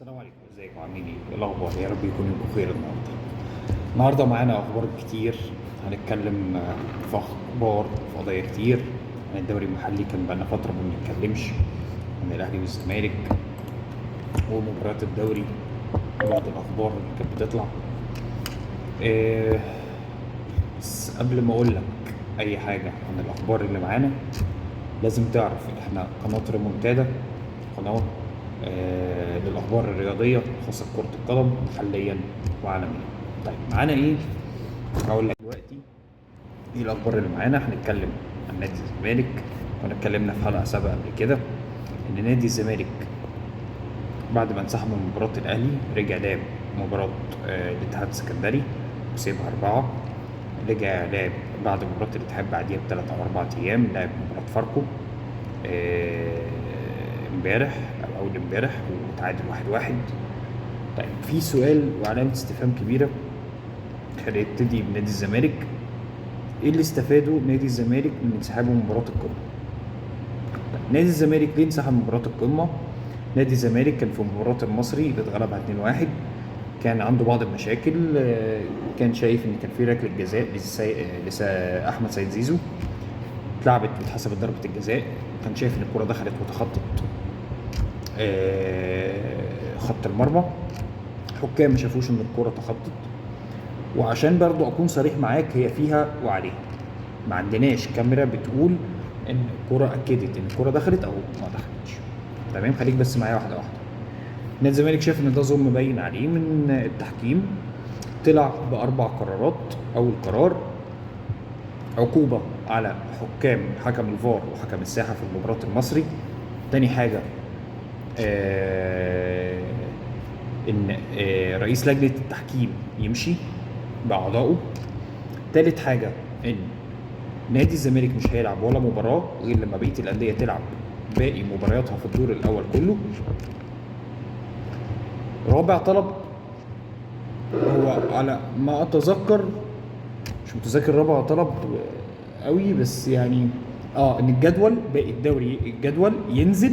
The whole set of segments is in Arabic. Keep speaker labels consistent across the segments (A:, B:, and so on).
A: السلام عليكم، ازيكم عاملين ايه؟ ايه الاخبار؟ يا رب يكونوا بخير النهارده معانا اخبار كتير. هنتكلم في اخبار في قضايا كتير عن الدوري المحلي. كان بقالنا فتره ما بنتكلمش عن الاهلي والزمالك ومباريات الدوري وبعض الاخبار اللي كانت بتطلع. إيه بس قبل ما اقول لك اي حاجه عن الاخبار اللي معانا، لازم تعرف ان احنا قناه ريمونتادا، قناه للاخبار الرياضيه خاصه بكره القدم محليا وعالميا. طيب معانا ايه؟ هقول لك دلوقتي ايه الاخبار اللي معانا. هنتكلم عن نادي الزمالك، كنا اتكلمنا في حلقه سابقه قبل كده ان نادي الزمالك بعد ما انسحب من مباراه الاهلي رجع لعب مباراه الاتحاد السكندري وكسبها 4. رجع لعب بعد مباراه الاتحاد بعديها ب3 أو 4 ايام لعب مباراه فاركو امبارح او اول امبارح وتعادل 1-1. طيب في سؤال وعلامه استفهام كبيره. هنبتدي بنادي الزمالك. ايه اللي استفاده نادي الزمالك من انسحابه من مباراه القمه؟ طيب نادي الزمالك ليه انسحب من مباراه القمه؟ نادي الزمالك كان في مباراه المصري اللي اتغلبها 2-1 كان عنده بعض المشاكل. كان شايف ان كان في ركله جزاء احمد سيد زيزو اتلعبت واتحسبت ضربه الجزاء. كان شايف ان الكره دخلت وتخطت خط المرمى. حكام ما شافوش ان الكره تخطت. وعشان برضو اكون صريح معاك، هي فيها وعليها. ما عندناش كاميرا بتقول ان الكره اكدت ان الكره دخلت او ما دخلتش. تمام، خليك بس معايا واحده واحده. نادي الزمالك شاف ان ده ظلم باين عليه من التحكيم. طلع باربع قرارات. اول قرار عقوبه على حكم الفار وحكم الساحه في مباراه المصري. تاني حاجه ان رئيس لجنه التحكيم يمشي باعضائه. تالت حاجه ان نادي الزمالك مش هيلعب ولا مباراه غير لما بقيه الانديه تلعب باقي مبارياتها في الدور الاول كله. رابع طلب هو على ما اتذكر، مش متذكر رابع طلب قوي، بس يعني ان الجدول باقي الدوري الجدول ينزل،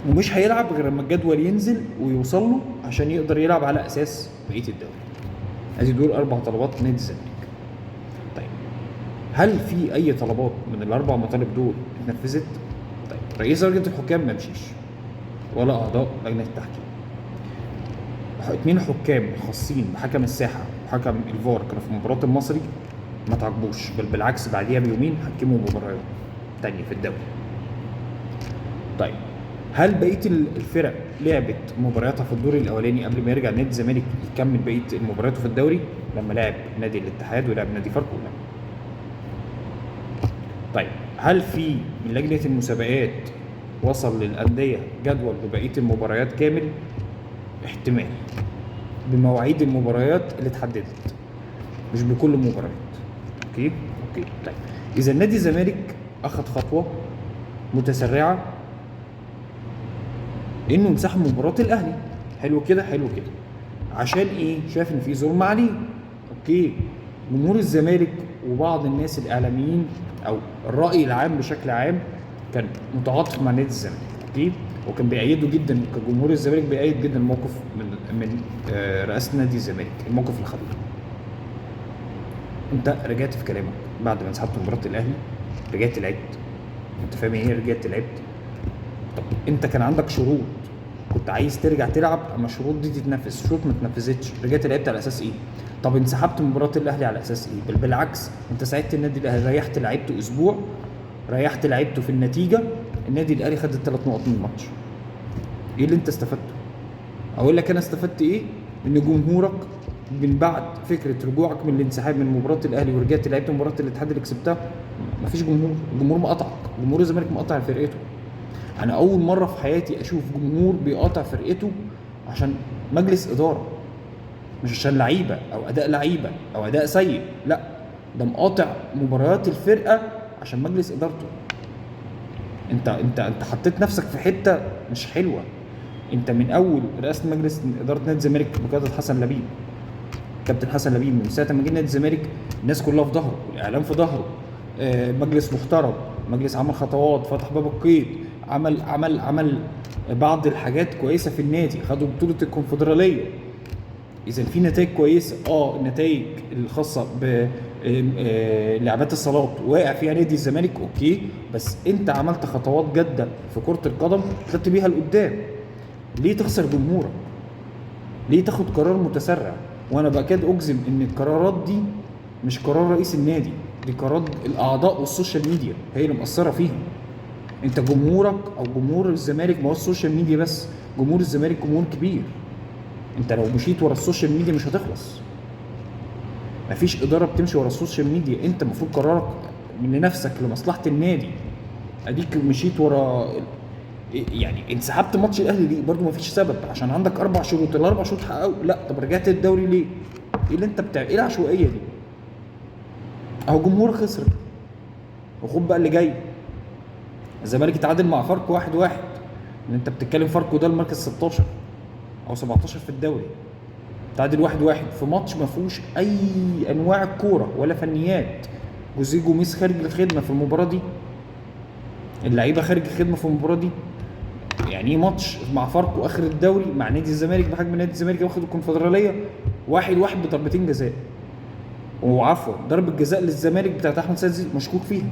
A: ومش هيلعب غير لما الجدول ينزل ويوصل له عشان يقدر يلعب على اساس بقيه الدوري. ادي دول 4 طلبات نادي الزمالك. طيب هل في اي طلبات من الاربع مطالب دول اتنفذت؟ طيب رئيس لجنه الحكام ما مشيش ولا اعضاء لجنه التحكيم. 2 حكام خاصين بحكم الساحه وحكم الفار كانوا في مباراه المصري ما تعاقبوش، بل بالعكس بعديها بيومين حكموا مباريات تانية في الدوري. طيب هل بقيه الفرق لعبت مبارياتها في الدور الاولاني قبل ما يرجع نادي الزمالك يكمل بقيه مبارياته في الدوري لما لعب نادي الاتحاد ولعب نادي فاركو؟ لا. طيب هل في من لجنه المسابقات وصل للانديه جدول ببقيه المباريات كامل؟ احتمال، بمواعيد المباريات اللي اتحددت، مش بكل المباريات. اوكي. طيب اذا نادي الزمالك اخذ خطوه متسرعه انه انسحب من مباراه الاهلي. حلو كده. عشان ايه؟ شايف ان في ظلم عليه. اوكي. جمهور الزمالك وبعض الناس الاعلاميين او الراي العام بشكل عام كان متعاطف مع نادي الزمالك. اوكي. وكان بيأيده جدا، كجمهور الزمالك بيأيد جدا الموقف من رئاسه نادي الزمالك، الموقف اللي خدوه. انت رجعت في كلامك بعد ما انسحبت من مباراه الاهلي، رجعت لعبت. انت فاهم ايه رجعت لعبت؟ طب انت كان عندك شروط كنت عايز ترجع تلعب، اما الشروط دي تتنفذ، شروط ما اتنفذتش، رجعت لعبت على اساس ايه؟ طب انسحبت من مباراه الاهلي على اساس ايه؟ بل بالعكس، انت ساعدت النادي الاهلي، ريحت لعيبته اسبوع، ريحت لعيبته في النتيجه. النادي الاهلي خد ال3 نقط من الماتش. ايه اللي انت استفدته؟ اقول لك انا استفدت ايه؟ ان جمهورك من بعد فكره رجوعك من الانسحاب من مباراه الاهلي ورجعت لعبت مباراه الاتحاد اللي كسبتها، مفيش جمهور. الجمهور مقطعك، جمهور الزمالك مقطع فرقته. انا اول مره في حياتي اشوف جمهور بيقاطع فرقته عشان مجلس اداره، مش عشان لعيبه او اداء لعيبه او اداء سيء، لا، ده مقاطع مباريات الفرقه عشان مجلس ادارته. انت حطيت نفسك في حته مش حلوه. انت من اول رئاسه مجلس اداره نادي الزمالك بقياده حسن لبيب، كابتن حسن لبيب، من ساعه ما جه نادي الزمالك الناس كلها في ظهره، الاعلام في ظهره، مجلس محترم، مجلس عمل خطوات، فتح باب القيد، عمل بعض الحاجات كويسه في النادي، خدوا بطوله الكونفدراليه. اذا في نتائج كويسه. النتائج الخاصه ب لعبات الصالات واقع فيها نادي الزمالك، اوكي، بس انت عملت خطوات جاده في كره القدم خدت بيها لقدام. ليه تخسر جمهورك؟ ليه تاخد قرار متسرع؟ وانا بكاد اجزم ان القرارات دي مش قرار رئيس النادي، دي قرارات الاعضاء والسوشيال ميديا هي اللي مأثره فيهم. انت جمهورك او جمهور الزمالك ما هو السوشيال ميديا بس، جمهور الزمالك جمهور كبير. انت لو مشيت ورا السوشيال ميديا مش هتخلص. مفيش اداره بتمشي ورا السوشيال ميديا، انت المفروض قرارك من نفسك لمصلحه النادي. اديك مشيت ورا، يعني انسحبت ماتش الاهلي ليه؟ برضو مفيش سبب، عشان عندك 4 شروط، الاربع شروط حققوا. لا، طب رجعت الدوري ليه؟ ايه اللي انت ايه العشوائيه دي؟ اهو جمهور خسر. وخد بقى اللي جاي، الزمالك اتعادل مع فاركو 1-1. ان انت بتتكلم فاركو ده المركز 16 او 17 في الدوري، تعادل 1-1 في ماتش ما فيهوش اي انواع الكوره ولا فنيات. جوزيه جوميز خارج الخدمه في المباراه دي، اللعيبه خارج الخدمه في المباراه دي. يعني ايه ماتش مع فاركو اخر الدوري مع نادي الزمالك بحجم نادي الزمالك واخد الكونفدراليه 1-1 بضربتين جزاء؟ وعفوا ضربه جزاء للزمالك بتاعت احمد سيد زيزو مشكوك فيها.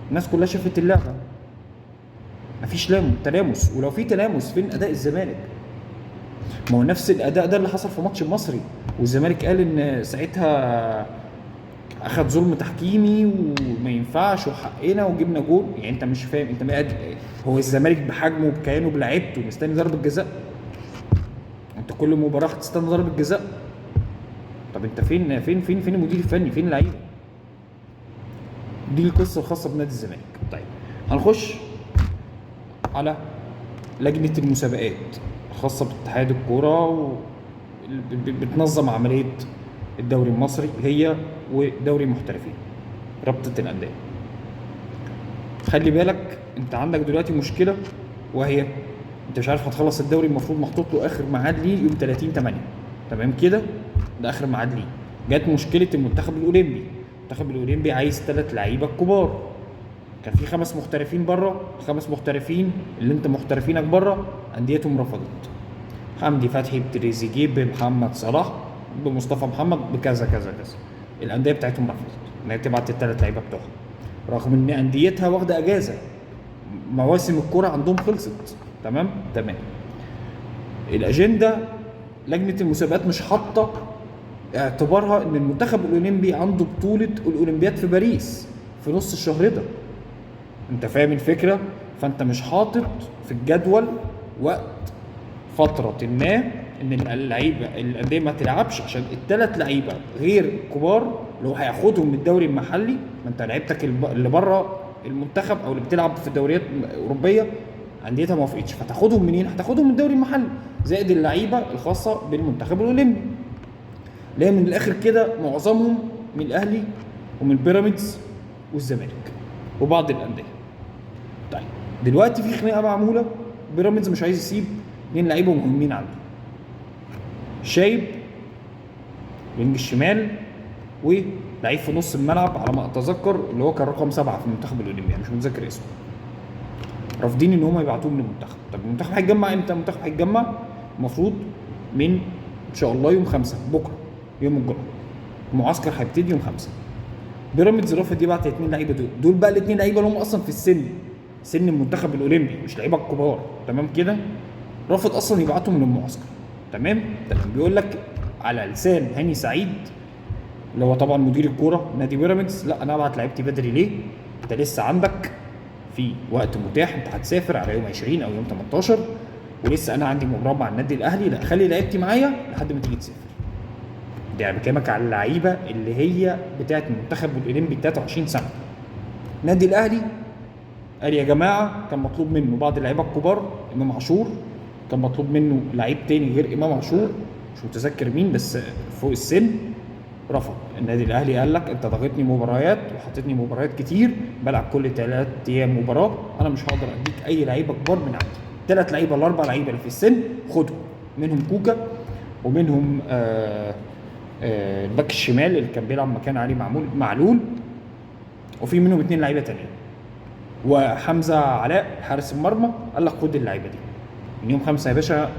A: الناس كلها شافت اللعبه، مفيش تلامس. ولو في تلامس فين اداء الزمالك؟ ما هو نفس الاداء ده اللي حصل في ماتش المصري، والزمالك قال ان ساعتها اخد ظلم تحكيمي وما ينفعش وحقنا وجبنا جول. يعني انت مش فاهم، انت هو الزمالك بحجمه بكيانه بلعيبته مستني ضربه جزاء؟ انت كل مباراه هتستنى ضربه جزاء؟ طب انت فين المدير الفني؟ فين اللعيبه؟ دي القصه الخاصه بنادي الزمالك. طيب هنخش على لجنه المسابقات الخاصه باتحاد الكوره بتنظم عمليه الدوري المصري، هي ودوري المحترفين، رابطه الانديه. خلي بالك انت عندك دلوقتي مشكله، وهي انت مش عارف هتخلص الدوري. المفروض محطوط له اخر ميعاد ليه يوم 30/8، تمام كده؟ ده اخر ميعاد ليه. جت مشكله المنتخب الاولمبي عايز 3 لعيبه كبار. كان في 5 محترفين بره، ال5 محترفين اللي انت محترفينك بره انديتهم رفضت. حمدي فتحي، بتريزيجيه، بمحمد صلاح، بمصطفى محمد، بكذا كذا كذا. الانديه بتاعتهم رفضت ان هي تبعت ال3 لعيبه بتوعها، رغم ان انديتها واخده اجازه، مواسم الكوره عندهم خلصت. تمام. الاجنده لجنه المسابقات مش حاطه اعتبارها ان المنتخب الاولمبي عنده بطوله الاولمبياد في باريس في نص الشهر ده. انت فاهم الفكره؟ فانت مش حاطط في الجدول وقت فتره ما ان اللعيبه الانديه ما تلعبش عشان ال3 لعيبه غير كبار اللي هو هياخدهم من الدوري المحلي. ما انت لعيبتك اللي بره المنتخب او اللي بتلعب في الدوريات الاوروبيه انديتها ما وافقتش، فتاخدهم منين؟ هتاخدهم من الدوري المحلي، زائد اللعيبه الخاصه بالمنتخب الاولمبي. ليه؟ من الاخر كده معظمهم من الاهلي ومن بيراميدز والزمالك وبعض الانديه. طيب دلوقتي في خناقه معموله، بيراميدز مش عايز يسيب 2 لعيبه مهمين عنده، شايب وينج الشمال ولعيب في نص الملعب على ما اتذكر اللي هو كان رقم 7 في المنتخب الاولمبي، مش متذكر اسمه. رافضين ان هم يبعتوه من المنتخب. طب المنتخب هيتجمع امتى؟ المنتخب هيتجمع المفروض من ان شاء الله يوم 5 بكره، يوم الجمعه. المعسكر هيبتدي يوم 5. بيراميدز رافض يبعت ال2 لعيبه دول بقى ال2 لعيبه اللي هم اصلا في سن المنتخب الاولمبي، مش لعيبه كبار. تمام كده؟ رافض اصلا يبعتهم من المعسكر. تمام. بيقول لك على لسان هاني سعيد اللي هو طبعا مدير الكوره نادي بيراميدز، لا انا ابعت لعيبتي بدري ليه؟ انت لسه عندك في وقت متاح، انت هتسافر على يوم 20 او يوم 18، ولسه انا عندي مباراه مع النادي الاهلي، لا خلي لعيبتي معايا لحد ما تيجي تسافر. ده يعني بكلمك على اللعيبه اللي هي بتاعت المنتخب الاولمبي 23 سنه. النادي الاهلي قال يا جماعه كان مطلوب منه بعض اللعيبه الكبار، امام عاشور، كان مطلوب منه لعيب تاني غير امام عاشور مش متذكر مين بس فوق السن، رفض. النادي الاهلي قال لك انت ضغطني مباريات وحطيتني مباريات كتير، بلعب كل 3 ايام مباراه، انا مش هقدر اديك اي لعيبه كبار من عندي. 3 لعيبه ال 4 لعيبه اللي في السن خدهم، منهم كوكا ومنهم الباك الشمال اللي كان بيلعب مكان علي معلول، وفي منهم 2 لعيبه تانيين. وحمزه علاء حارس المرمى قال لك خد اللعيبه دي من يوم 5 يا باشا،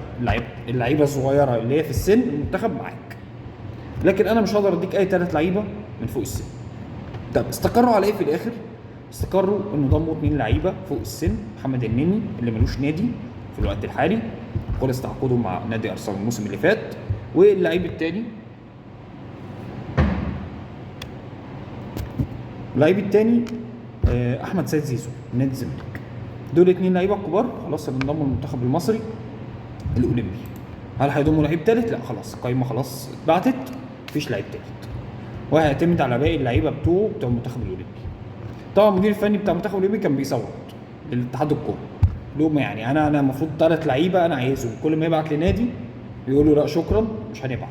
A: اللعيبه الصغيره اللي هي في السن المنتخب معاك، لكن انا مش هقدر اديك اي 3 لعيبه من فوق السن. طب استقروا على ايه في الاخر؟ استقروا انه ضموا 2 لعيبه فوق السن، محمد النني اللي ملوش نادي في الوقت الحالي، خلص تعاقده مع نادي ارسنال الموسم اللي فات، واللعيب الثاني احمد سيد زيزو من نادي الزمالك. دول 2 لعيبه كبار خلاص اللي انضموا للمنتخب المصري الاولمبي. هل هيضموا لعيب ثالث؟ لا خلاص القايمه خلاص اتبعتت، مفيش لعيب ثالث، وهيعتمد على باقي اللعيبه بتوع المنتخب الاولمبي. طبعا المدير الفني بتاع المنتخب الاولمبي كان بيصوت للاتحاد الكوره، لهم يعني انا المفروض 3 لعيبه انا عايزهم، كل ما يبعت لنادي يقولوا لا شكرا مش هنبعت،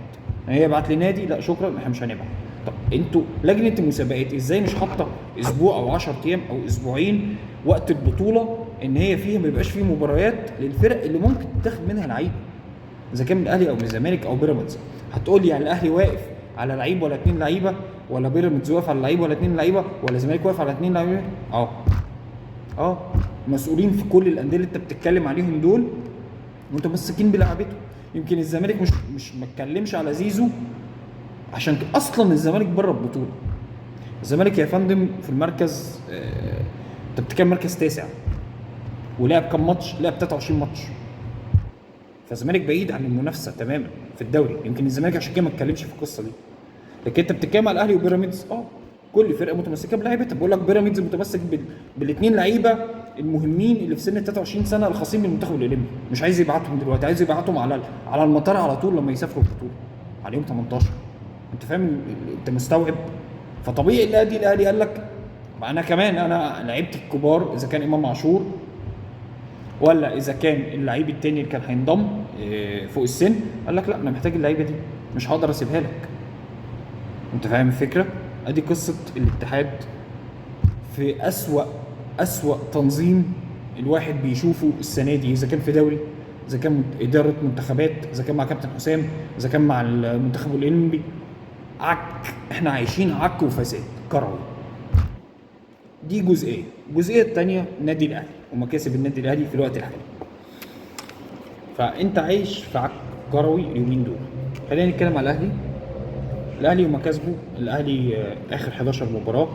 A: هي يبعت لنادي لا شكرا احنا مش هنبعت. طب انتوا لجنه المسابقات ازاي مش حاطه اسبوع او 10 ايام او اسبوعين وقت البطوله ان هي فيها ما يبقاش فيه مباريات للفرق اللي ممكن تاخد منها لعيبه، اذا كان من الاهلي او من الزمالك او بيراميدز؟ هتقول لي يعني الاهلي واقف على لعيب ولا 2 لعيبه، ولا بيراميدز واقف على لعيب ولا 2 لعيبه، ولا الزمالك واقف على 2 لعيبه؟ مسؤولين في كل الانديه اللي انت بتتكلم عليهم دول متمسكين بلعبته. يمكن الزمالك مش ما اتكلمش على زيزو عشان اصلا الزمالك بره البطوله. الزمالك يا فندم في المركز انت بتتكلم مركز 9 ولعب كام ماتش؟ لعب 23 ماتش، فالزمالك بعيد عن المنافسه تماما في الدوري. يمكن الزمالك عشان كده ما اتكلمش في القصه دي، لكن انت بتتكلم على الاهلي وبيراميدز كل فرقه متمسكه بلعيبتها. بقول لك بيراميدز متمسك بالاثنين لعيبه المهمين اللي في سن 23 سنه الخاصين بالمنتخب الاولمبي، مش عايز يبعتهم دلوقتي، عايز يبعتهم على المطار على طول لما يسافروا البطوله على يوم 18. انت فاهم؟ انت مستوعب؟ فطبيعي الاهلي قال لك انا كمان انا لعيبه الكبار، اذا كان امام عاشور ولا اذا كان اللعيب التاني اللي كان هينضم فوق السن، قال لك لا انا محتاج اللعيبه دي مش هقدر اسيبها لك. انت فاهم الفكره؟ ادي قصه الاتحاد في اسوأ تنظيم الواحد بيشوفه السنه دي، اذا كان في دوري، اذا كان اداره منتخبات، اذا كان مع كابتن حسام، اذا كان مع المنتخب الاولمبي. احنا عايشين عك وفساد كروي. دي الجزئيه الثانيه النادي الاهلي ومكاسب النادي الاهلي في الوقت الحالي. فانت عايش في عك كروي اليومين دول. خلينا نتكلم على الاهلي ومكاسبه. الاهلي اخر 11 مباراه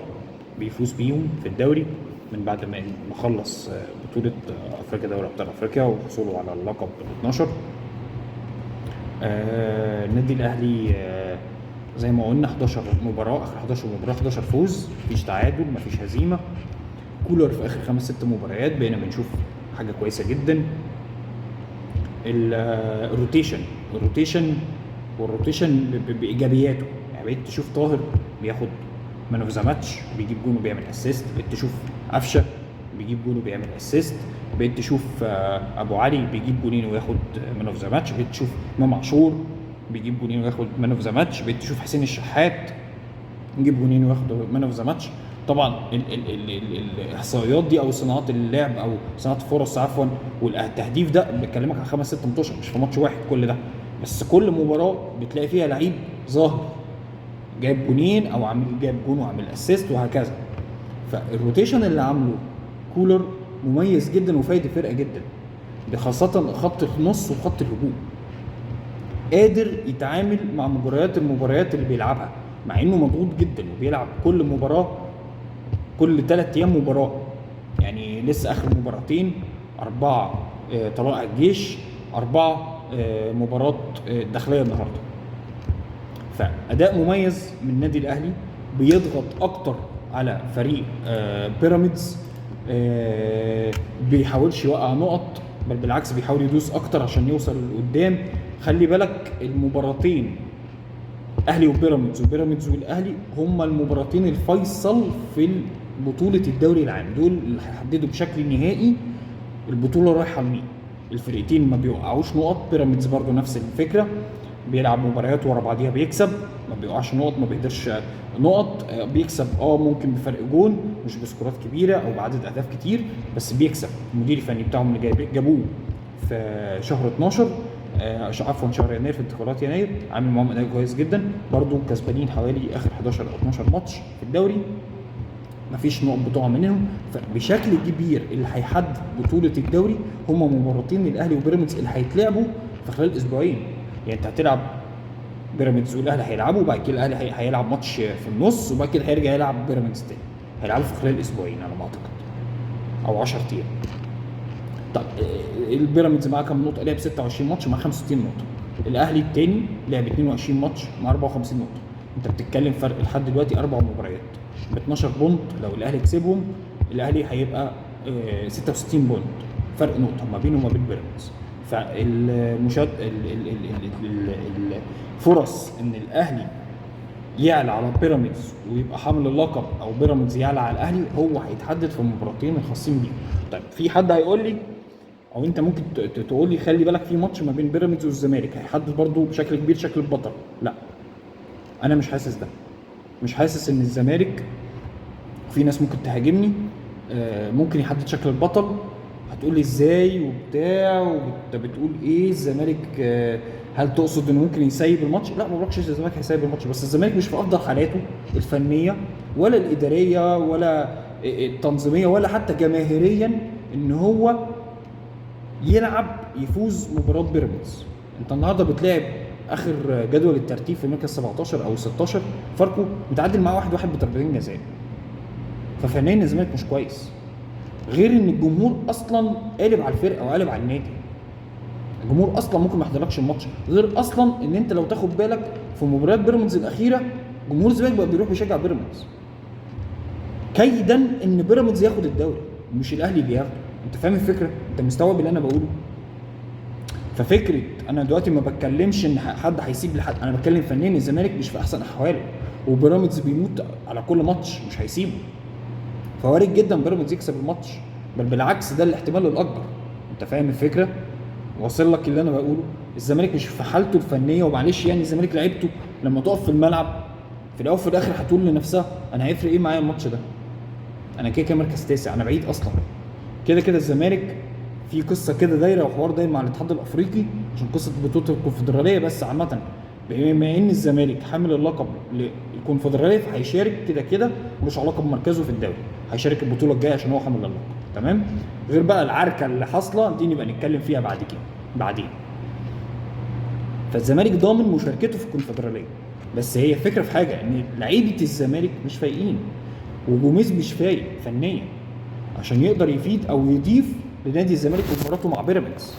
A: بيفوز بيهم في الدوري من بعد ما خلص بطوله افريقيا، دوري ابطال افريقيا، وحصوله على اللقب 12. النادي الاهلي زي ما قلنا 11 مباراه، اخر 11 مباراه 11 فوز، مفيش تعادل، مفيش هزيمه. كولر في اخر 5-6 مباريات بقينا بنشوف حاجه كويسه جدا. الروتيشن بايجابياته، يعني بقيت تشوف طاهر بياخد مان اوف ذا ماتش بيجيب جون وبيعمل اسيست، بقيت تشوف قفشه بيجيب جون وبيعمل اسيست، بقيت تشوف ابو علي بيجيب جونين وياخد مان اوف ذا ماتش، بقيت تشوف امام عاشور بيجيب جونين وياخد مان اوف ذا ماتش، بقيت تشوف حسين الشحات يجيب جونين وياخد مان اوف ذا ماتش. طبعا الاحصائيات دي او صناعات اللعب او صناعه الفرص عفوا والتهديف ده بكلمك عن 5-6 ماتشات مش في ماتش واحد كل ده، بس كل مباراه بتلاقي فيها لعيب ظاهر جايب جونين او جايب جون وعامل اسيست وهكذا. فالروتيشن اللي عامله كولر مميز جدا وفايد الفرقه جدا، خاصه خط النص وخط الهجوم. قادر يتعامل مع المباريات اللي بيلعبها مع انه مضغوط جدا وبيلعب كل مباراه كل 3 ايام مباراه، يعني لسه اخر مباراتين 4 طلائع الجيش، 4 مباراه داخليه النهارده. فاداء مميز من النادي الاهلي، بيضغط اكتر على فريق بيراميدز، بيحاولش يوقع نقط، بل بالعكس بيحاول يدوس اكتر عشان يوصل لقدام. خلي بالك المباراتين اهلي وبيراميدز والاهلي هما المباراتين الفيصل في بطوله الدوري العام، دول اللي هيحددوا بشكل نهائي البطوله رايحه لمين. الفرقتين ما بيوقعوش نقط، بيراميدز برضو نفس الفكره، بيلعب مباريات ورا بعضيها بيكسب، ما بيوقعش نقط، ما بيقدرش نقط، بيكسب ممكن بفرق جون مش بسكورات كبيره او بعدد اهداف كتير، بس بيكسب. المدير الفني بتاعهم اللي جابوه في شهر 12 عفوا شهر يناير، في انتقالات يناير، عامل معاهم اداء كويس جدا. برضو كسبانين حوالي اخر 11 او 12 ماتش في الدوري، مفيش نقط بتقع منهم. فبشكل كبير اللي هيحدد بطوله الدوري هما مباراتين الاهلي وبيراميدز اللي هيتلعبوا في خلال اسبوعين. يعني انت هتلعب بيراميدز والاهلي هيلعبوا، وبعد كده الاهلي هيلعب ماتش في النص، وبعد كده هيرجع يلعب بيراميدز تاني. هيلعبوا في خلال اسبوعين على ما اعتقد، او 10 ايام. طب البيراميدز معاه كام نقطه؟ لعب 26 ماتش مع 65 نقطه. الاهلي الثاني لعب 22 ماتش مع 54 نقطه. انت بتتكلم فرق لحد دلوقتي 4 مباريات ب 12 بونت. لو الاهلي كسبهم الاهلي هيبقى 66 بونت، فرق نقطه ما بينه وما بين بيراميدز. فالمشاد الفرص ان الاهلي يعلى على بيراميدز ويبقى حامل اللقب، او بيراميدز يعلى على الاهلي، هو هيتحدد في المباراتين الخاصين بيه. طيب في حد هيقول لي، او انت ممكن تقول لي خلي بالك في ماتش ما بين بيراميدز والزمالك هيحدد برضو بشكل كبير شكل البطل. لا، انا مش حاسس ده. مش حاسس ان الزمالك، في ناس ممكن تهاجمني، ممكن يحدد شكل البطل. هتقول لي ازاي وبتاع، وانت بتقول ايه الزمالك؟ هل تقصد انه ممكن يسيب الماتش؟ لا، ما بقولكش الزمالك هيسيب الماتش، بس الزمالك مش في افضل حالاته الفنيه ولا الاداريه ولا التنظيميه ولا حتى جماهيريا ان هو يلعب يفوز مباراه بيراميدز. انت النهارده بتلاعب اخر جدول الترتيب في المركز 17 او 16 فاركو متعادل معاه 1-1 بضربتين جزاء. ففنيا الزمالك مش كويس، غير ان الجمهور اصلا قالب على الفرقه وقالب على النادي. الجمهور اصلا ممكن ما يحضرلكش الماتش، غير اصلا ان انت لو تاخد بالك في مباريات بيراميدز الاخيره جمهور الزمالك بقى بيروح يشجع بيراميدز كيدا ان بيراميدز ياخد الدوري مش الاهلي اللي ياخده. انت فاهم الفكره؟ انت مستوعب اللي انا بقوله؟ ففكره انا دلوقتي ما بتكلمش ان حد هيسيب لحد، انا بتكلم فنيا الزمالك مش في احسن احواله، وبيراميدز بيموت على كل ماتش مش هيسيبه. فوارد جدا بيراميدز يكسب الماتش، بل بالعكس ده الاحتمال الاكبر. انت فاهم الفكره؟ واصل لك اللي انا بقوله؟ الزمالك مش في حالته الفنيه، ومعلش يعني الزمالك لعيبته لما تقف في الملعب في الاول وفي الاخر هتقول لنفسها انا هيفرق ايه معايا الماتش ده؟ انا كده كده مركز تاسع، انا بعيد اصلا. كده كده الزمالك في قصه كده دايره وحوار داير مع الاتحاد الافريقي عشان قصه بطوله الكونفدراليه. بس عامه بما ان الزمالك حامل اللقب للكونفدراليه فهيشارك كده كده، ملوش علاقه بمركزه في الدوري، هيشارك البطوله الجايه عشان هو حامل اللقب. تمام؟ غير بقى العركه اللي حاصله دي نبقى نتكلم فيها بعد كده بعدين. فالزمالك ضامن مشاركته في الكونفدراليه، بس هي الفكره في حاجه ان لعيبه الزمالك مش فايقين، وجوميز مش فايق فنيا عشان يقدر يفيد او يضيف لنادي الزمالك ومباراته مع بيراميدز.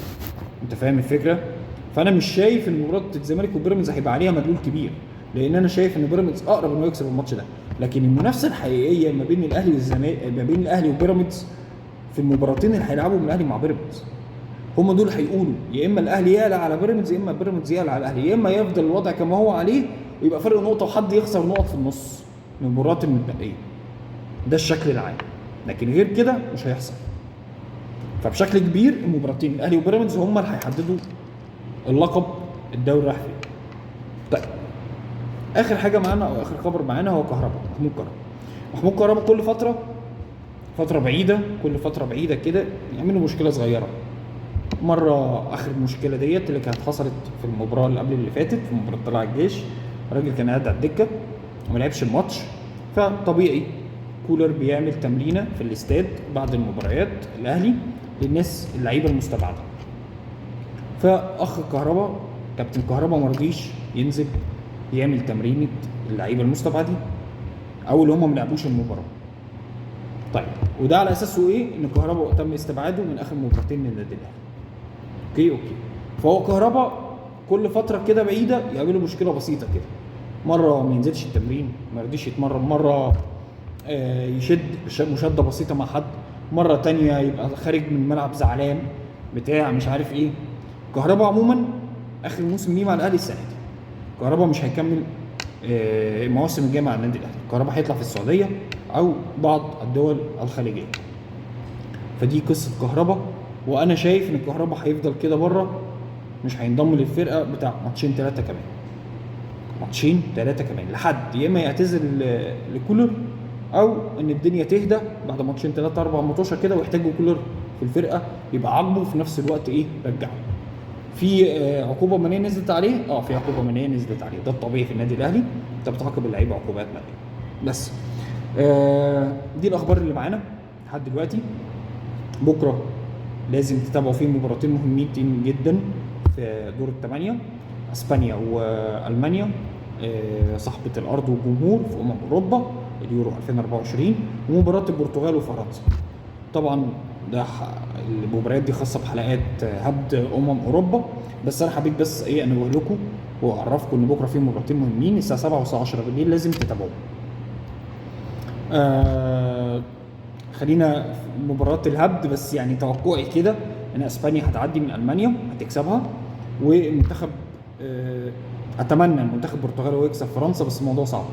A: انت فاهم الفكره؟ فانا مش شايف ان مباراه الزمالك وبيراميدز هيبقى عليها مدلول كبير، لان انا شايف ان بيراميدز اقرب انه يكسب الماتش ده. لكن المنافسه الحقيقيه ما بين الاهلي والزمالك، ما بين الاهلي وبيراميدز في المباراتين اللي هيلعبهم الاهلي مع بيراميدز، هم دول هيقولوا يا اما الاهلي يعلى على بيراميدز يا اما بيراميدز يعلى على الاهلي، يا اما يفضل الوضع كما هو عليه ويبقى فرق نقطه وحد يخسر نقط في النص من المباريات المتبقيه. ده الشكل العام، لكن غير كده مش هيحصل. فبشكل كبير المباراتين الاهلي وبيراميدز هم اللي هيحددوا اللقب الدوري راح فين. طيب اخر حاجه معانا او اخر خبر معانا هو كهربا، محمود كهربا. محمود كهربا كل فتره بعيده، كل فتره بعيده كده يعملوا مشكله صغيره. مره اخر مشكله ديت اللي كانت حصلت في المباراه اللي قبل اللي فاتت، في مباراه طلائع الجيش، الراجل كان قاعد على الدكه وما لعبش الماتش. فطبيعي كولر بيعمل تمرينه في الاستاد بعد المباريات الاهلي للناس اللعيبه المستبعده. فاخ كهربا كابتن كهربا ما رضيش ينزل يعمل تمرينه اللعيبه المستبعدين او اللي هم ما لعبوش المباراه. طيب وده على اساسه ايه؟ ان كهربا تم استبعاده من اخر مباراتين من النادي الاهلي. اوكي. فهو كهربا كل فتره كده بعيده يقابله مشكله بسيطه كده، مره ما ينزلش التمرين، ما يرضيش يتمرن، مره يشد مشاده بسيطه مع حد، مره تانية يبقى خارج من الملعب زعلان بتاع مش عارف ايه. كهربا عموما اخر موسم ليه مع الاهلي السنه دي، كهربا مش هيكمل المواسم الجايه مع النادي الاهلي، كهربا هيطلع في السعوديه او بعض الدول الخليجيه. فدي قصه كهربا، وانا شايف ان كهربا هيفضل كده بره، مش هينضم للفرقه بتاع ماتشين ثلاثه كمان لحد يا اما يعتزل لكولر او ان الدنيا تهدى بعد ماتشين 3 4 ماتشات كده ويحتاجوا كولر في الفرقه يبقى عاقبه وفي نفس الوقت ايه رجعه. في عقوبه ماليه نزلت عليه، في عقوبه ماليه نزلت عليه، ده الطبيعي في النادي الاهلي، انت بتعاقب اللعيبه عقوبات ماليه بس. دي الاخبار اللي معانا لحد دلوقتي. بكره لازم تتابعوا فيه مباراتين مهمين جدا في دور الثمانيه، اسبانيا والمانيا، صاحبه الارض والجمهور في اوروبا اليورو 2024، ومباراه البرتغال وفرنسا. طبعا ده المباريات دي خاصه بحلقات هبد اوروبا، بس انا حبيت بس ايه انوه لكم واعرفكم ان بكره في مباراتين مهمين الساعه 7 والساعه 10 بالليل لازم تتابعوهم. خلينا في مباراة الهبد، بس يعني توقعي كده ان اسبانيا هتعدي من المانيا هتكسبها، والمنتخب اتمنى المنتخب البرتغالي هو يكسب فرنسا، بس الموضوع صعب.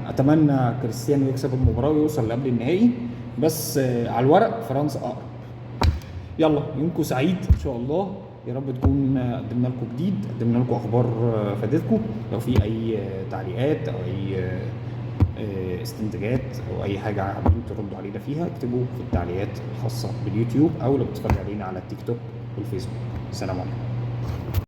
A: اتمنى كريستيانو يكسب المباراة ويوصل لقبل النهائي، بس على الورق فرنسا اقرب. يلا يومكم سعيد ان شاء الله، يا رب تكون قدمنا لكم جديد، قدمنا لكم اخبار فادتكم. لو في اي تعليقات او اي استنتاجات او اي حاجه حابين تردوا علينا فيها اكتبوا في التعليقات الخاصه باليوتيوب، او لو بتتفرجوا علينا على التيك توك والفيسبوك. السلام عليكم.